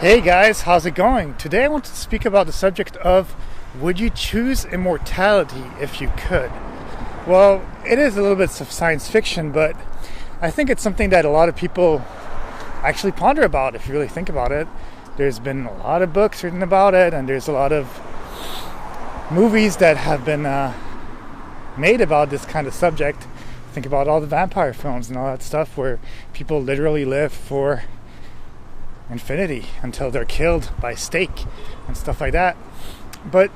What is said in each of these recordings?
Hey guys, how's it going? Today I want to speak about the subject of would you choose immortality if you could? Well, it is a little bit of science fiction, but I think it's something that a lot of people actually ponder about if you really think about it. There's been a lot of books written about it, and there's a lot of movies that have been made about this kind of subject. Think about all the vampire films and all that stuff where people literally live for infinity until they're killed by stake and stuff like that. But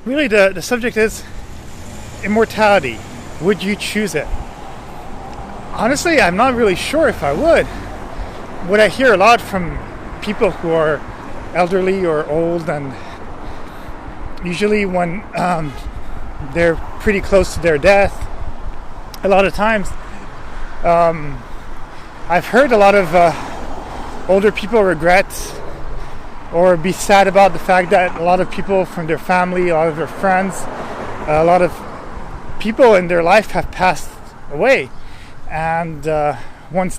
really the subject is immortality. Would you choose it? Honestly, I'm not really sure if I would. What I hear a lot from people who are elderly or old, and usually when they're pretty close to their death, a lot of times I've heard a lot of older people regret or be sad about the fact that a lot of people from their family, a lot of their friends, a lot of people in their life have passed away. And once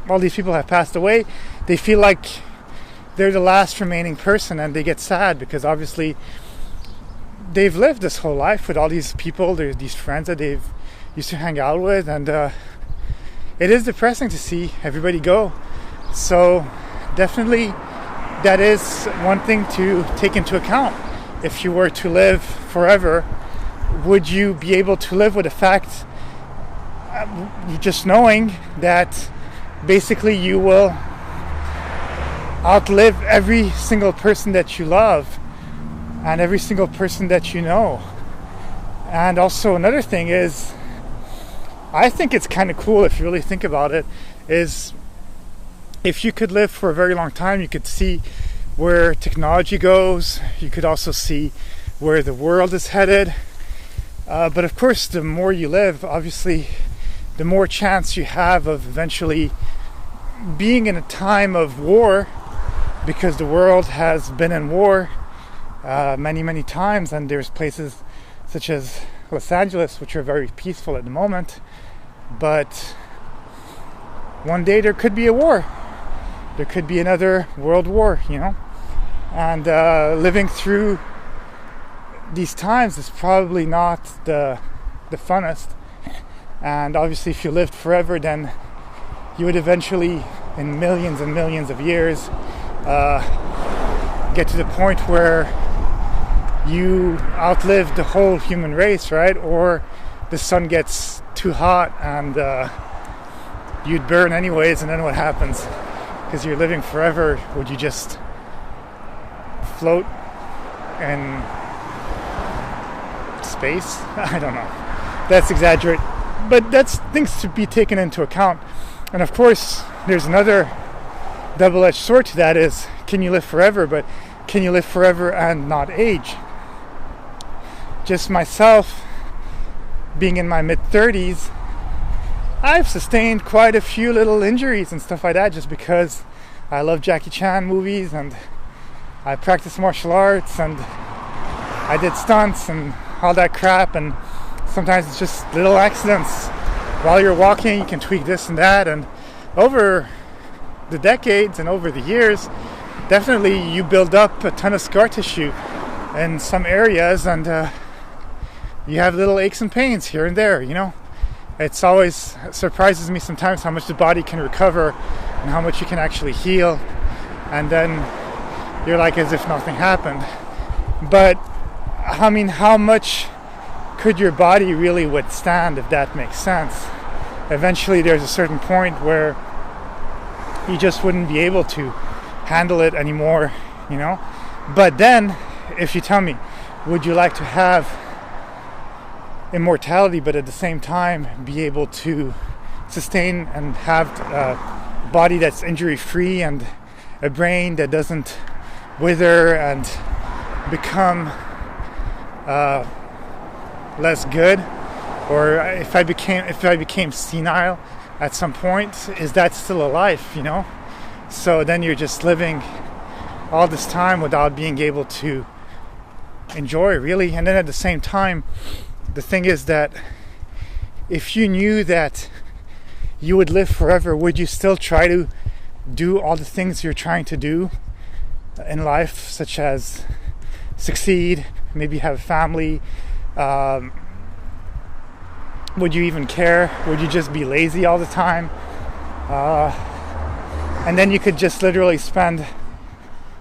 all these people have passed away, they feel like they're the last remaining person, and they get sad because obviously they've lived this whole life with all these people, these friends that they've used to hang out with, and it is depressing to see everybody go. So definitely that is one thing to take into account. If you were to live forever, would you be able to live with the fact, just knowing that basically you will outlive every single person that you love and every single person that you know? And also another thing is, I think it's kind of cool if you really think about it, is if you could live for a very long time, you could see where technology goes. You could also see where the world is headed. But of course, the more you live, obviously, the more chance you have of eventually being in a time of war, because the world has been in war many, many times, and there's places such as Los Angeles, which are very peaceful at the moment. But one day there could be a war. There could be another world war, and living through these times is probably not the funnest. And obviously, if you lived forever, then you would eventually, in millions and millions of years, get to the point where you outlive the whole human race, right? Or the sun gets too hot and you'd burn anyways, and then what happens? Because you're living forever, would you just float in space? I don't know. That's exaggerate. But that's things to be taken into account. And of course, there's another double-edged sword to that is, can you live forever? But can you live forever and not age? Just myself, being in my mid-30s, I've sustained quite a few little injuries and stuff like that just because I love Jackie Chan movies, and I practice martial arts, and I did stunts and all that crap, and sometimes it's just little accidents. While you're walking, you can tweak this and that, and over the decades and over the years, definitely you build up a ton of scar tissue in some areas, and you have little aches and pains here and there, It's always surprises me sometimes how much the body can recover and how much you can actually heal, and then you're like as if nothing happened. But I mean, how much could your body really withstand, if that makes sense? Eventually there's a certain point where you just wouldn't be able to handle it anymore, But then, if you tell me, would you like to have immortality, but at the same time be able to sustain and have a body that's injury-free and a brain that doesn't wither and become less good? Or if I became senile at some point, is that still a life, So then you're just living all this time without being able to enjoy, really. And then at the same time, the thing is that if you knew that you would live forever, would you still try to do all the things you're trying to do in life, such as succeed, maybe have a family? Would you even care? Would you just be lazy all the time? And then you could just literally spend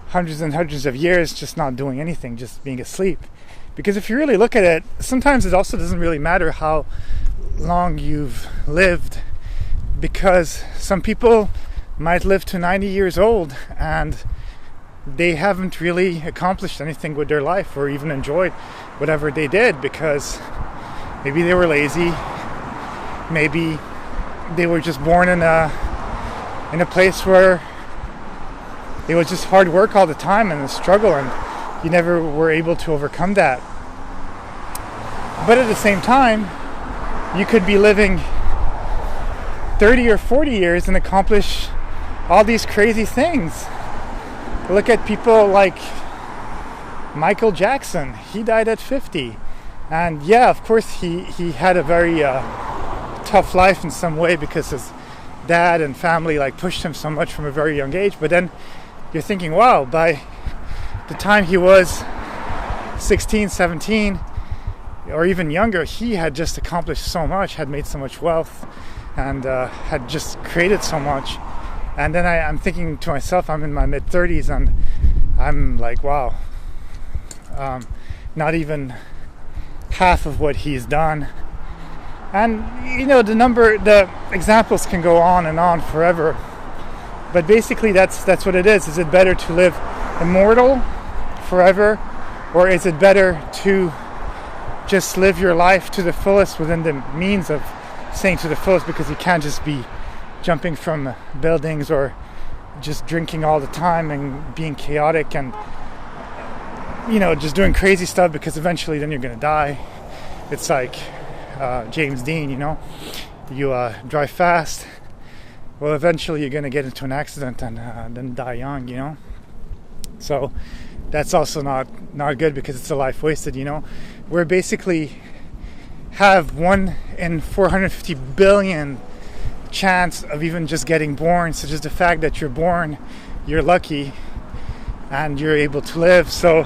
hundreds and hundreds of years just not doing anything, just being asleep. Because if you really look at it, sometimes it also doesn't really matter how long you've lived, because some people might live to 90 years old and they haven't really accomplished anything with their life or even enjoyed whatever they did, because maybe they were lazy, maybe they were just born in a place where it was just hard work all the time and a struggle, and you never were able to overcome that. But at the same time, you could be living 30 or 40 years and accomplish all these crazy things. Look at people like Michael Jackson. He died at 50. And yeah, of course, he had a very tough life in some way, because his dad and family like pushed him so much from a very young age. But then you're thinking, wow, by the time he was 16, 17, or even younger, he had just accomplished so much, had made so much wealth, and had just created so much. And then I'm thinking to myself, I'm in my mid-30s, and I'm like, wow, not even half of what he's done. And the examples can go on and on forever. But basically that's what it is. Is it better to live immortal forever, or is it better to just live your life to the fullest within the means of saying to the fullest, because you can't just be jumping from buildings or just drinking all the time and being chaotic and just doing crazy stuff, because eventually then you're going to die. It's like James Dean, you drive fast, well, eventually you're going to get into an accident and then die young, So that's also not good, because it's a life wasted. We're basically have 1 in 450 billion chance of even just getting born. So just the fact that you're born, you're lucky and you're able to live. So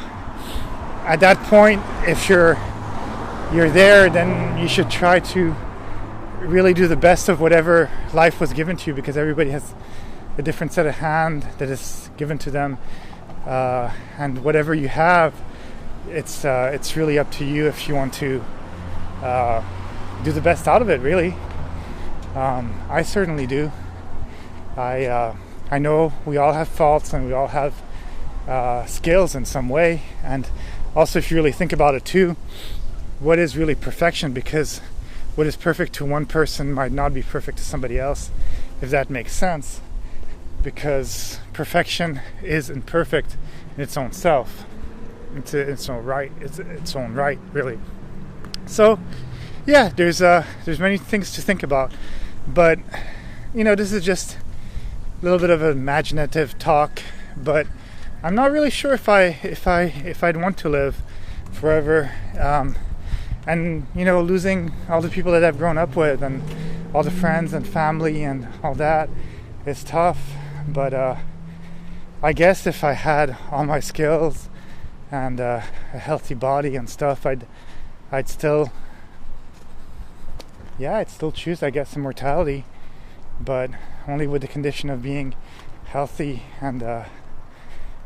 at that point, if you're there, then you should try to really do the best of whatever life was given to you, because everybody has a different set of hand that is given to them, and whatever you have, it's really up to you if you want to do the best out of it, really. I certainly do. I know we all have faults and we all have skills in some way, and also if you really think about it too, what is really perfection? Because what is perfect to one person might not be perfect to somebody else, if that makes sense, because perfection is imperfect in its own self. It's its own right, really. So yeah, there's many things to think about, but this is just a little bit of an imaginative talk. But I'm not really sure if I'd want to live forever, and losing all the people that I've grown up with and all the friends and family and all that is tough. But I guess if I had all my skills and a healthy body and stuff, I'd still choose, I guess, immortality, but only with the condition of being healthy and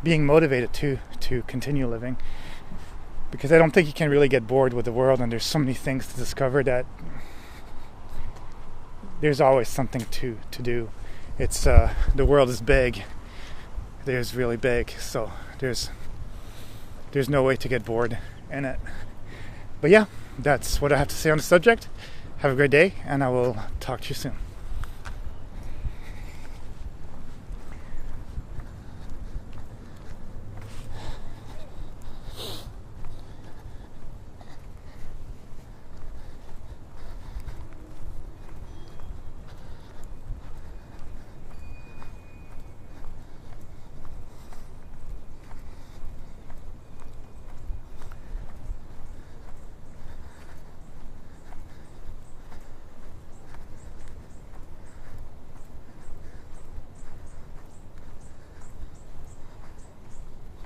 being motivated to continue living, because I don't think you can really get bored with the world, and there's so many things to discover that there's always something to do. It's the world is big. There's really big, so there's no way to get bored in it. But yeah, that's what I have to say on the subject. Have a great day, and I will talk to you soon.